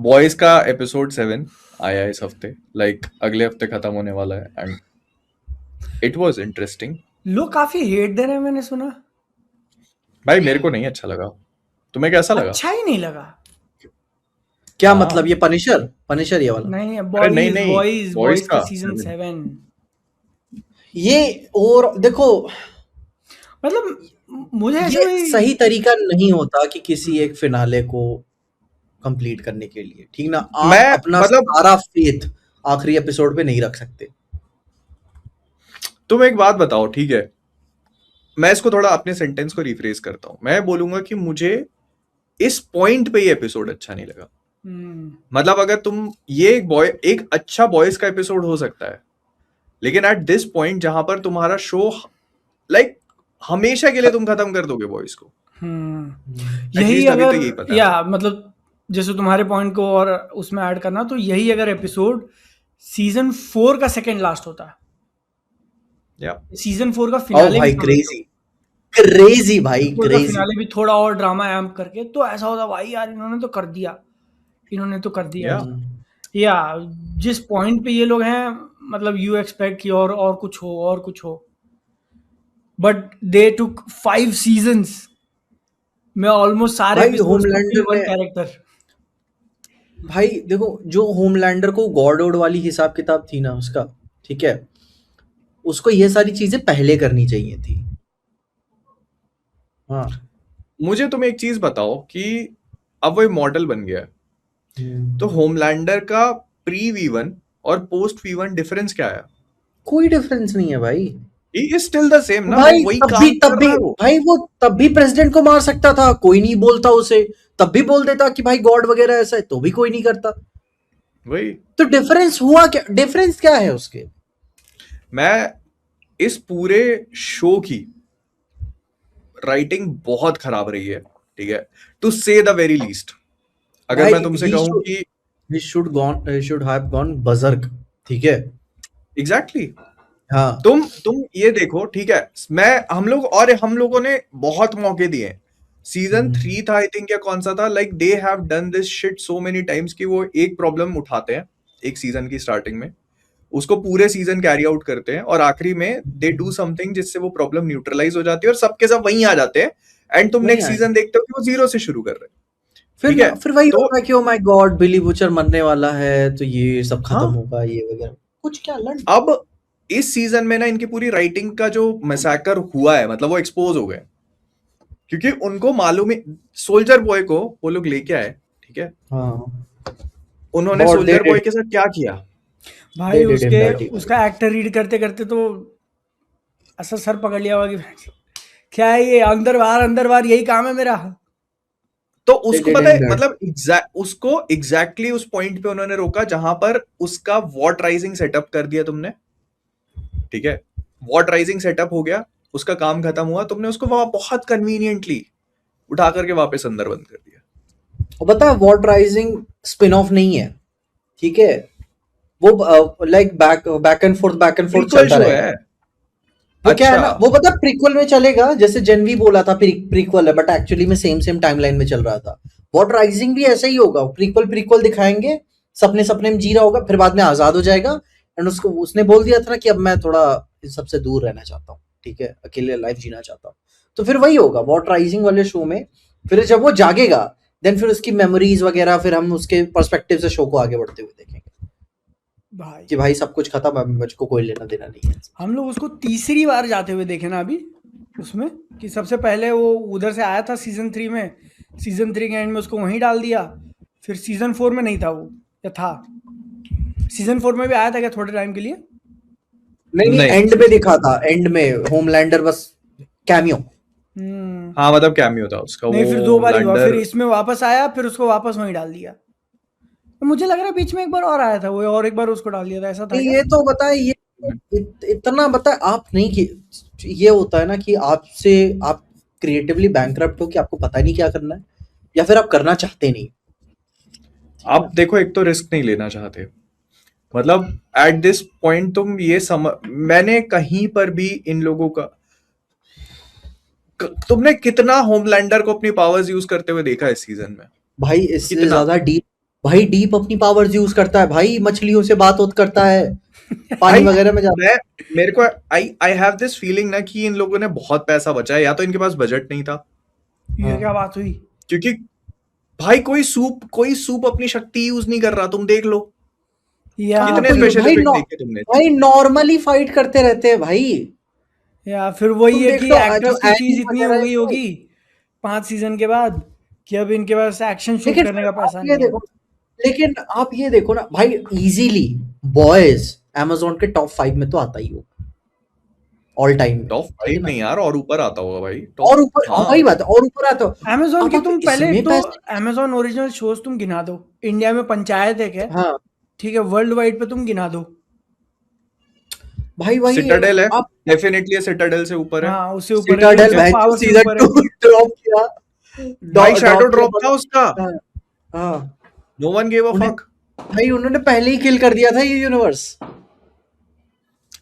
Boys का episode 7 आया इस हफ्ते, अगले हफ्ते खत्म होने वाला है एंड इट वाज इंटरेस्टिंग। लोग काफी हेट दे रहे हैं, मैंने सुना। भाई मेरे को नहीं अच्छा लगा, तुम्हें कैसा लगा? अच्छा ही नहीं लगा। क्या हाँ। मतलब? ये पनिशर ये वाला? नहीं, अरे नहीं बॉयज नहीं, बॉयज बॉयज बॉयज का का सीजन 7। ये और देखो, मतलब मुझे ऐसे ये कोई सही तरीका नहीं होता कि किसी एक फिनाले को कंप्लीट करने के लिए, ठीक ना? आप मैं अपना मतलब सारा फेथ आखिरी एपिसोड पे नहीं रख सकते। तुम एक बात बताओ, ठीक है, मैं इसको थोड़ा अपने सेंटेंस को रिफ्रेज करता हूं। मैं बोलूंगा कि मुझे इस पॉइंट पे ये एपिसोड अच्छा नहीं लगा। मतलब अगर तुम ये एक अच्छा बॉयज का एपिसोड हो सकता है, लेकिन एट दिस पॉइंट जहां पर तुम्हारा शो हमेशा के लिए तुम खत्म कर दोगे बॉयज को, यही एटलीस्ट अभी तो अगर यही पता है। या मतलब जैसे तुम्हारे पॉइंट को और उसमें ऐड करना, तो यही अगर एपिसोड सीजन 4 का सेकंड लास्ट होता है, या सीजन 4 का ओ फिनाले भाई, भी क्रेजी क्रेजी भाई, सीजन 4 का क्रेजी। फिनाले भी थोड़ा और ड्रामा एम्प करके, तो ऐसा होता भाई यार इन्होंने तो कर दिया, इन्होंने तो कर दिया या ऐसा। या जिस पॉइंट पे ये लोग हैं, मतलब यू एक्सपेक्ट कि और कुछ हो, और कुछ हो, बट दे टुक 5 सीजन्स में ऑलमोस्ट सारे भाई episodes to kill Homelander one ने, कैरेक्टर। भाई देखो, जो होमलैंडर को गॉड ऑड वाली हिसाब किताब थी ना उसका, ठीक है, उसको ये सारी चीजें पहले करनी चाहिए थी। हाँ। मुझे तुम एक चीज बताओ कि अब वो मॉडल बन गया है, तो होमलैंडर का प्री V1 और पोस्ट V1 डिफरेंस क्या है? कोई डिफरेंस नहीं है भाई। He is still the same ना, वो भाई वही तब भी काम तब कर भी रहा है वो। भाई वो तब भी प्रेसिडेंट को मार सकता था, कोई नहीं बोलता उसे। तब भी बोल देता कि भाई गॉड वगैरह ऐसा है, तो भी कोई नहीं करता। वही तो डिफरेंस हुआ क्या? डिफरेंस क्या है उसके? मैं इस पूरे शो की राइटिंग बहुत खराब रही है, ठीक है, टू से द वेरी लीस्ट। अगर भाई मैं तुमसे कहूं कि he should have gone berserk, ठीक है। एग्जैक्टली हाँ। तुम ये देखो, ठीक है, हम लोगों ने बहुत मौके दिए। सीजन 3 था आई थिंक, या कौन सा था, they have done this shit so many times कि वो एक प्रॉब्लम उठाते हैं एक सीजन की स्टार्टिंग में, उसको पूरे सीजन कैरी आउट करते हैं, और आखिरी में दे डू समथिंग जिससे वो प्रॉब्लम न्यूट्रलाइज हो जाती है और सबके सब वहीं आ जाते हैं। एंड तुम वही नेक्स्ट आए। सीजन देखते हो कि वो जीरो से शुरू कर रहे हैं, ठीक है। फिर वही तो होगा कि oh my god, Billy Butcher मरने वाला है, तो ये सब खत्म हाँ, होगा, ये वगैरह कुछ क्या लड़। अब इस सीजन में ना इनकी पूरी राइटिंग का जो मैसाकर हुआ है, मतलब वो एक्सपोज हो गए, क्योंकि उनको मालूम है सोल्जर बॉय को वो लोग लेके आए, ठीक है, हाँ। उन्होंने गॉड सोल्जर बॉय के साथ क्या किया? भाई they did him उसके dirty भाई। उसका एक्टर रीड करते करते तो ऐसा सर पकड़ लिया होगा कि क्या है ये, अंदर बाहर यही काम है मेरा। तो They उसको did पता him है, dirty। मतलब उसको एग्जैक्टली उस पॉइंट पे उन्होंने रोका जहां पर उसका वॉट राइजिंग सेटअप कर दिया तुमने, ठीक है, वॉट राइजिंग सेटअप हो गया, उसका काम खत्म हुआ, तुमने उसको वहां बहुत कन्वीनियंटली उठा करके वापस अंदर बंद कर दिया। और बता, वॉट राइजिंग स्पिन ऑफ नहीं है, ठीक है। वो like back and fourth prequel चलता शो रहेगा। है। वो क्या है अच्छा, ना, वो पता प्रीक्वल में चलेगा, जैसे जेनवी बोला था प्रीक्वल है, बट एक्चुअली में सेम टाइमलाइन में चल रहा था। वॉट राइजिंग भी ऐसा ही होगा, प्रीक्वल दिखाएंगे, सपने सपने में जी रहा होगा, फिर बाद में आजाद हो जाएगा। एंड उसने बोल दिया था ना कि अब मैं थोड़ा इन सबसे दूर रहना चाहता हूँ, ठीक है, अकेले लाइफ जीना चाहता हूँ। तो फिर वही होगा वॉट राइजिंग वाले शो में। फिर जब वो जागेगा, देन फिर उसकी मेमोरीज वगैरह, फिर हम उसके पर्सपेक्टिव से शो को आगे बढ़ते हुए देखेंगे भाई कि भाई सब कुछ खत्म, अब मुझको कोई लेना देना नहीं है। हम लोग उसको तीसरी बार जाते हुए देखे ना अभी उसमें, कि सबसे पहले वो उधर से आया था सीजन 3 में, सीजन 3 के एंड में उसको वहीं डाल दिया। फिर सीजन 4 में नहीं था वो, या था? सीजन 4 में भी आया था क्या थोड़े टाइम के लिए? नहीं, एंड में दिखा था, एंड में होमलैंडर बस कैमियो। हाँ मतलब कैमियो था उसका, नहीं, वो फिर 2 बार ही हुआ, फिर होमलैंडर। इसमें वापस आया, फिर उसको वापस वहीं डाल दिया। तो मुझे लग रहा है बीच में एक बार और आया था वो, और एक बार उसको डाल दिया था, ऐसा था क्या? ये तो बताए, ये इतना बताए आप नहीं कि ये होता है ना कि आप क्रिएटिवली बैंकरप्ट हो कि आपको पता नहीं क्या करना है, या फिर आप करना चाहते नहीं। आप देखो, एक तो रिस्क नहीं लेना चाहते, मतलब एट दिस पॉइंट तुम ये मैंने कहीं पर भी इन लोगों का तुमने कितना होमलैंडर को अपनी पावर्स यूज करते हुए देखा इस सीजन में? भाई इससे कितना? ज्यादा डीप भाई डीप अपनी पावर्स यूज करता है भाई, मछलियों से बात करता है, पानी भाई वगैरह में जाता मेरे को आई हैव दिस फीलिंग ना कि इन लोगों ने बहुत पैसा बचाया, या तो इनके पास बजट नहीं था, ये हाँ। क्या बात हुई? क्योंकि भाई कोई सूप अपनी शक्ति यूज नहीं कर रहा, तुम देख लो या कितने कोई स्पेशल भाई इफेक्ट देखे तुमने। भाई नॉर्मली फाइट करते रहते हैं भाई। या फिर वही तुम है देख कि लो एक्टर्स जो की फीस एनिमी इतनी वगैरह हो है गई तो, होगी 5 सीजन के बाद कि अब इनके पास एक्शन शूट लेकिन करने का फिर पैसा आप ये नहीं है। देखो, लेकिन आप ये देखो ना भाई, इजीली बॉयज Amazon के टॉप 5 में तो आता ही हो ऑल टाइम में, टॉप ठीक है 5 ना? नहीं यार, और ऊपर आता होगा भाई और ऊपर, हाँ हाँ वही बात है, और ऊपर आता हो। अमेजोन अब की आप तुम पहले इसमें तो पैसे, अमेजोन ओरिजिनल शोज तुम गिना दो। इंडिया में पंचायत एक है, हाँ ठीक है, वर्ल्ड वाइड पे तुम गिना दो। भाई वही सिटाडेल है, आप, डेफिनेटली सिटाडेल से ऊपर है। हाँ, उससे ऊपर है, सिटाडेल रिंग्स ऑफ भाई पावर से सीजन ऊपर है। 2 ड्रॉप किया, भाई शैडो ड्रॉप किया ड्रॉप था उसका, हाँ, हाँ। नो वन गिव अ उन्हें फक। भाई उन्होंने पहले ही किल कर दिया था ये यूनिवर्स।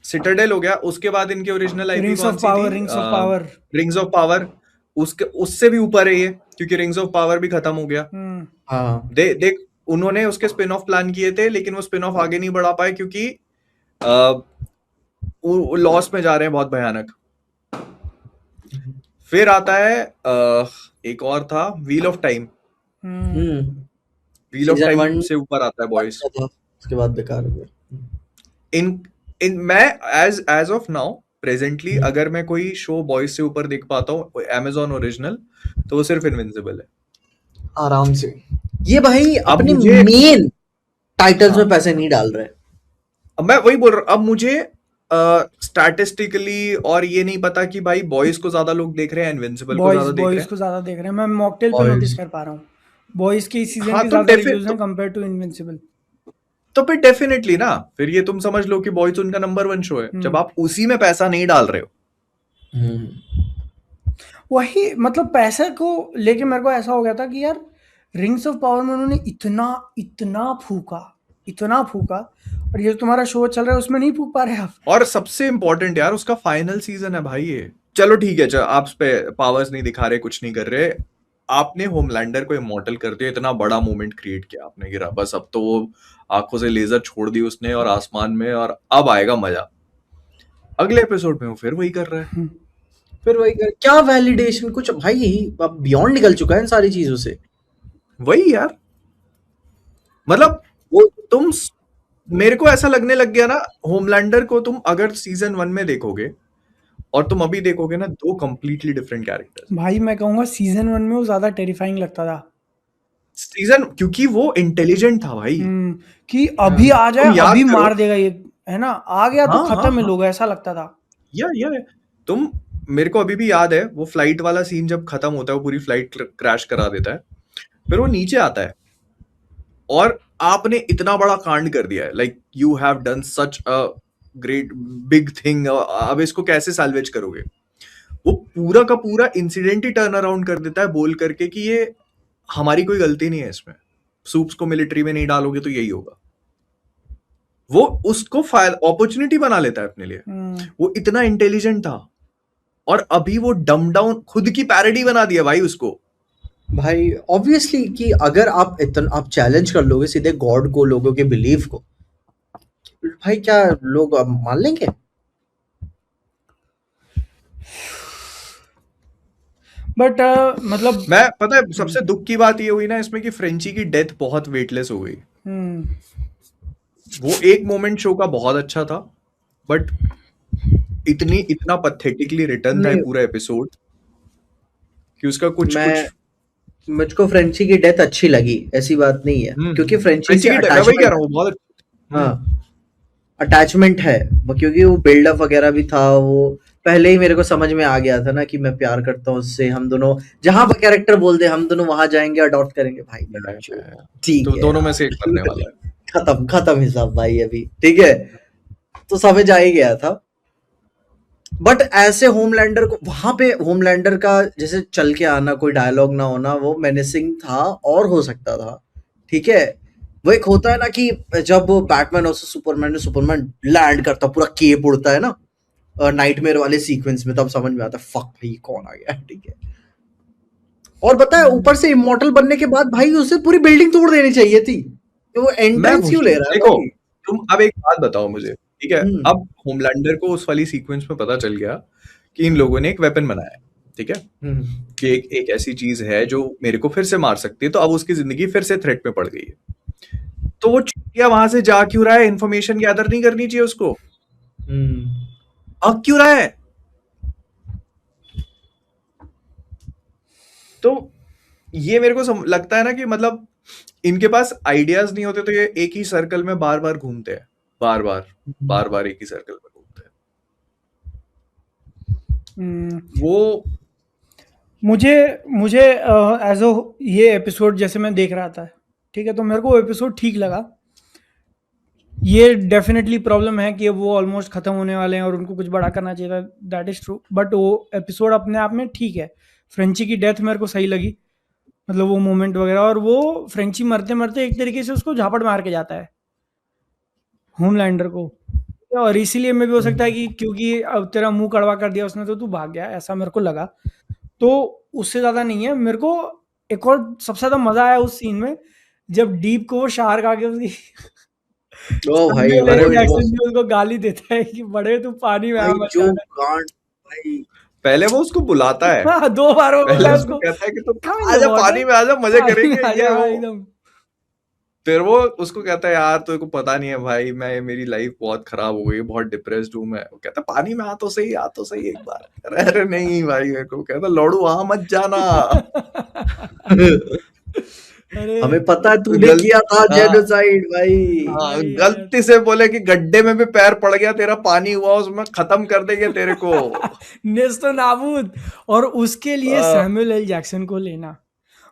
सिटाडेल हो गया, उसके बाद इनकी ओरिजिनल आईपी रिंग्स कौन ऑफ सी पावर, थी? Rings of power. Rings of power, उसके उससे भी ऊपर है ये, क्योंकि रिंग्स ऑफ पावर भी खत्म हो गया। हाँ देख उन्होंने उसके स्पिन ऑफ प्लान किए थे, लेकिन वो स्पिन ऑफ आगे नहीं बढ़ा पाए क्योंकि लॉस में जा रहे हैं बहुत भयानक। फिर आता है एक और था wheel of time. Wheel off season time 1 से ऊपर आता है बॉयज। अच्छा था, उसके बाद बेकार हो गया। इन मैं एज ऑफ नाउ प्रेजेंटली अगर मैं कोई शो बॉयज से ऊपर देख पाता हूँ Amazon ओरिजिनल, तो वो सिर्फ इनविंसिबल है। आराम से ये भाई अब अपने मुझे मेन टाइटल्स हाँ, में पैसे नहीं डाल रहे। अब मैं वही बोल रहा हूँ, अब मुझे स्टैटिस्टिकली और ये नहीं पता कि भाई बॉयज को ज्यादा लोग देख रहे हैं, इनविंसिबल को ज्यादा देख रहे बॉयज हैं। को ज्यादा देख रहे हैं। मैं मॉकटेल पे Boys। नोटिस कर पा रहा हूँ, बॉयज के इस सीजन हाँ के तो ज्यादा रिव्यूज हैं कंपेयर टू इनविंसिबल। तो फिर डेफिनेटली ना, फिर ये तुम समझ लो कि बॉयज उनका नंबर 1 शो है, जब आप उसी में पैसा नहीं डाल रहे हो। वही मतलब पैसे को लेके मेरे को ऐसा हो गया था कि यार रिंग्स ऑफ पावर में उन्होंने इतना इतना फूका और ये तुम्हारा शो चल रहा है उसमें नहीं फूक पा रहे आप। और सबसे इंपॉर्टेंट यार, उसका फाइनल सीजन है भाई ये। चलो ठीक है, आप उस पे पावर्स नहीं दिखा रहे, कुछ नहीं कर रहे, आपने होमलैंडर को इमॉर्टल कर दिया, इतना बड़ा मोमेंट क्रिएट किया आपने, गिरा बस, अब तो वो आंखों से लेजर छोड़ दी उसने और आसमान में, और अब आएगा मजा। अगले एपिसोड में वो फिर वही कर रहा है। फिर वही क्या वैलिडेशन, कुछ भाई अब बियॉन्ड निकल चुका है इन सारी चीजों से। वही यार, मतलब वो तुम, मेरे को ऐसा लगने लग गया ना, होमलैंडर को तुम अगर सीजन 1 में देखोगे और तुम अभी देखोगे ना, 2 कंप्लीटली डिफरेंट कैरेक्टर्स। भाई मैं कहूंगा सीजन 1 में वो ज्यादा टेरिफाइंग लगता था सीजन, क्योंकि वो इंटेलिजेंट था भाई। कि अभी आ तुम जाए, याद अभी करो, मार देगा ये, है ना, आ गया तो हाँ हाँ खत्म है हाँ, लोग, ऐसा लगता था। या तुम, मेरे को अभी भी याद है वो फ्लाइट वाला सीन जब खत्म होता है, वो पूरी फ्लाइट क्रैश करा देता है, फिर वो नीचे आता है और आपने इतना बड़ा कांड कर दिया है, like you have done such a great big thing, अब इसको कैसे सैल्वेज करोगे? वो पूरा का पूरा इंसिडेंट ही टर्न अराउंड कर देता है बोल करके कि ये हमारी कोई गलती नहीं है इसमें, सूप्स को मिलिट्री में नहीं डालोगे तो यही होगा। वो उसको अपॉर्चुनिटी बना लेता है अपने लिए। वो इतना इंटेलिजेंट था और अभी वो डम डाउन, खुद की पैरोडी बना दिया भाई उसको। भाई ऑब्वियसली कि अगर आप इतना आप चैलेंज कर लोगे सीधे गॉड को, लोगों के बिलीफ को, भाई क्या लोग अब मान लेंगे? बट मतलब मैं पता है सबसे दुख की बात ये हुई ना इसमें कि फ्रेंची की डेथ बहुत वेटलेस हो गई। वो एक मोमेंट शो का बहुत अच्छा था, बट इतना पथेटिकली रिटर्न था ये पूरा एपिसोड कि उसका कुछ मुझको फ्रेंची की डेथ अच्छी लगी, ऐसी बात नहीं है, क्योंकि फ्रेंची से मैं वही कह रहा हूँ, बहुत अटैचमेंट है, क्योंकि वो बिल्डअप वगैरह भी था, वो पहले ही मेरे को समझ में आ गया था ना कि मैं प्यार करता हूँ उससे, हम दोनों जहां पर कैरेक्टर बोल दे हम दोनों वहां जाएंगे, अडॉप्ट करेंगे भाई, ठीक है, दोनों में से एक करने वाला है, खत्म हिसाब भाई अभी, ठीक है, तो समझ आ ही गया था। बट ऐसे होमलैंडर को वहां पे, होमलैंडर का जैसे चल के आना, कोई डायलॉग ना होना, वो मेनेसिंग था और हो सकता था, ठीक है। वो एक होता है ना कि जब बैटमैन और सुपरमैन लैंड करता, पूरा केप उड़ता है ना नाइटमेयर वाले सीक्वेंस में, तब समझ में आता है फक भाई कौन आ गया, ठीक है। और पता है ऊपर से इमॉर्टल बनने के बाद भाई उसे पूरी बिल्डिंग तोड़ देनी चाहिए थी, तो वो मैं एंट्रेंस क्यों ले रहा है देखो, भाई? तुम अब एक बात बताओ मुझे, ठीक है? हम्म अब होमलैंडर को उस वाली सीक्वेंस में पता चल गया कि इन लोगों ने एक वेपन बनाया है, ठीक है? हम्म कि एक ऐसी चीज है जो मेरे को फिर से मार सकती है, तो अब उसकी जिंदगी फिर से थ्रेट में पड़ गई है। तो वो चुटिया वहां से जा क्यों रहा है? इन्फॉर्मेशन गैदर नहीं करनी चाहिए उसको? अब क्यों रहा है? तो ये मेरे को लगता है ना कि मतलब इनके पास आइडियाज नहीं होते, तो ये एक ही सर्कल में बार बार घूमते हैं, बार बार एक ही सर्कल में घूमते हैं। वो मुझे मुझे एज ओ ये एपिसोड जैसे मैं देख रहा था, ठीक है, तो मेरे को वो एपिसोड ठीक लगा। ये डेफिनेटली प्रॉब्लम है कि वो ऑलमोस्ट खत्म होने वाले हैं और उनको कुछ बड़ा करना चाहिए था, दैट इज ट्रू, बट वो एपिसोड अपने आप में ठीक है। फ्रेंची की डेथ मेरे को सही लगी, मतलब वो मोमेंट वगैरह, और वो फ्रेंची मरते मरते एक तरीके से उसको झापड़ मार के जाता है होमलैंडर को, और इसीलिए में भी हो सकता है कि क्योंकि अब तेरा मुंह कड़वा कर दिया उसने तो तू भाग गया, ऐसा मेरे को लगा। तो उससे ज्यादा नहीं है मेरे को। एक और सबसे ज्यादा मजा आया उस सीन में जब डीप को वो शार्क आके उसकी ओ भाई सैमुअल अरे एल वो जैक्सन भी उसको गाली देता है कि बड़े तू पानी में आ भाई मत जो जाना। कांड भाई पहले वो उसको बुलाता है, हाँ, 2 बार वो पहले बोला उसको उसको, कहता है कि तुम "Come in the आजा water, पानी में, आजा मजे पानी में करेंगे आ ये जा वो। एकदम"। फिर वो उसको कहता है यार तेरे को पता नहीं है भाई, मैं मेरी लाइफ बहुत खराब हो गई, बहुत डिप्रेस्ड हूँ मैं। वो कहता है पानी में आ तो सही एक बार। अरे अरे नहीं भाई, मेरे को कहता लौड़ू वहां मत जाना। अरे हमें पता है तूने गल किया था हाँ जेनोसाइड भाई। हाँ, भाई यार, गलती से बोले कि गड्ढे में भी पैर पड़ गया तेरा, पानी हुआ उसमें, खत्म कर देंगे तेरे को। नेस्तो नाबूद। और उसके लिए आ, सैमुअल एल जैक्सन को लेना,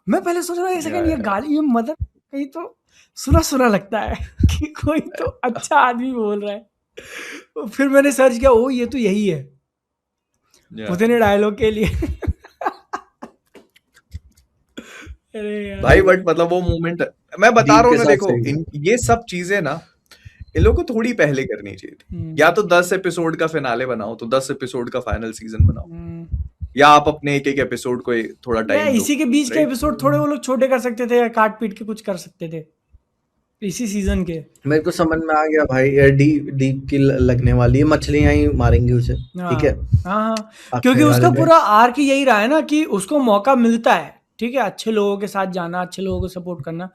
मैं पहले सोच रहा एक सेकंड, ये यार गाली, ये मदर कहीं तो सुना सुना लगता है कि कोई तो अच्छा आदमी बोल रहा है। फिर मैंने सर्च किया, ओ ये तो यही है यार उतने डायलॉग के लिए। अरे भाई, यार, बट मतलब वो मोमेंट मैं बता डीप रहा हूँ के ना, साथ देखो सही इन ये सब चीजें ना इन लोगों को थोड़ी पहले करनी चाहिए थी। या तो 10 एपिसोड का फिनाले बनाओ, तो 10 एपिसोड का फाइनल सीजन बनाओ, या आप अपने एक एक एपिसोड को थोड़ा या टाइम दो, इसी के बीच के राइट? एपिसोड थोड़े वो लोग छोटे कर सकते थे या काट पीट के कुछ कर सकते थे इसी सीजन के। मेरे को समझ में आ गया भाई, डीप डीप की लगने वाली है, मछलियां ही मारेंगी उसे, ठीक है हाँ हाँ, क्योंकि आखिरी उसका वाले में। पूरा आर्क यही रहा है ना कि उसको मौका मिलता है, ठीक है, अच्छे लोगों के साथ जाना, अच्छे लोगों को सपोर्ट करना,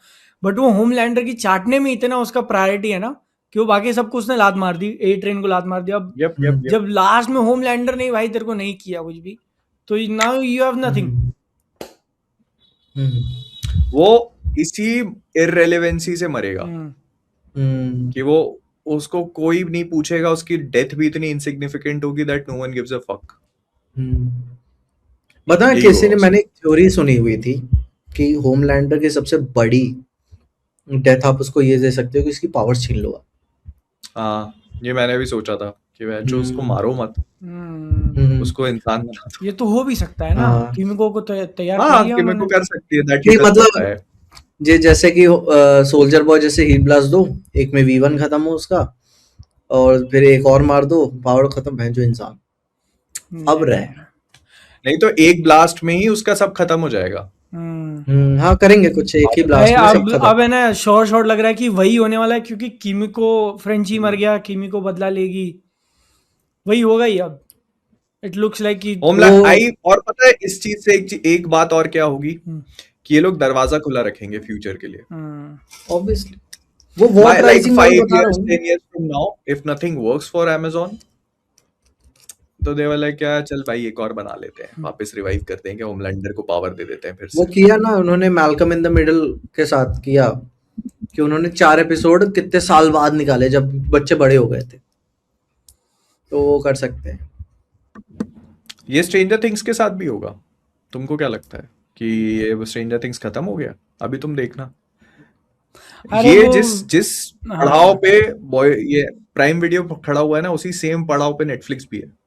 बट वो होमलैंडर की चाटने में इतना उसका प्रायोरिटी है ना कि वो बाकी सबको उसने लात मार दी, ए ट्रेन को लात मार दिया। अब यप यप यप जब लास्ट में होमलैंडर ने भाई तेरे को नहीं किया कुछ भी, तो नाउ यू हैव नथिंग। वो इसी इररेलेवेंसी से मरेगा कि वो उसको कोई नहीं पूछेगा, उसकी डेथ भी इतनी इनसिग्निफिकेंट होगी that no one gives a fuck. पता है यही किसी होगा ने, मैंने एक थ्योरी सुनी हुई थी कि होमलैंडर की सबसे बड़ी डेथ आप उसको ये दे सकते हो कि इसकी पावर्स छीन लो आप। हाँ, ये मैंने भी सोचा था कि वह जो उसको मारो मत, उसको इंसान बना दो। ये तो हो भी सकता है ना, हाँ किमिको को तो तैयार कर हाँ, लिया कि मेरे उन्होंने को तो। कर सकती है, दैट ही नहीं डज मतलब पता है। जे जैसे कि सोल्जर बॉय जैसे हीट ब्लास्ट दो, एक में V1 खत्म हो उसका, और फिर एक और मार दो, पावर खत्म, भैंजो इंसान अब रहे। नहीं तो एक ब्लास्ट में ही उसका सब खत्म हो जाएगा। हाँ करेंगे कुछ एक ही अरे ब्लास्ट में सब अब खत्म। अब है ना, शॉर्ट लग रहा है कि वही होने वाला है, क्योंकि किमिको फ्रेंची मर गया, किमिको बदला लेगी, वही होगा ही अब। इट लुक्स लाइक कि होमलैंड आई, और पता है इस चीज से एक बात और क्या होगी कि ये लोग दरवाजा खुला रखेंगे फ्यूचर के लिए। ऑब्वियसली वो वॉट like राइजिंग 5 मैं बता रहा years, हूँ। 10 years from now, if nothing works for Amazon, तो दे वाला क्या, चल भाई एक और बना लेते हैं, वापस रिवाइव कर देंगे, होमलैंडर को पावर दे देते हैं फिर वो से। किया ना उन्होंने मैल्कम इन द मिडिल के साथ किया कि उन्होंने 4 एपिसोड कितने साल बाद निकाले जब बच्चे बड़े हो गए थे, तो वो कर सकते हैं। ये स्ट्रेंजर थिंग्स के साथ भी होगा। तुमको क्या लगता है कि ये स्ट्रेंजर थिंग्स खत्म हो गया? अभी तुम देखना, अरे ये वो जिस पड़ाव पे बॉय ये प्राइम वीडियो खड़ा हुआ है ना, उसी सेम पड़ाव पे नेटफ्लिक्स भी है।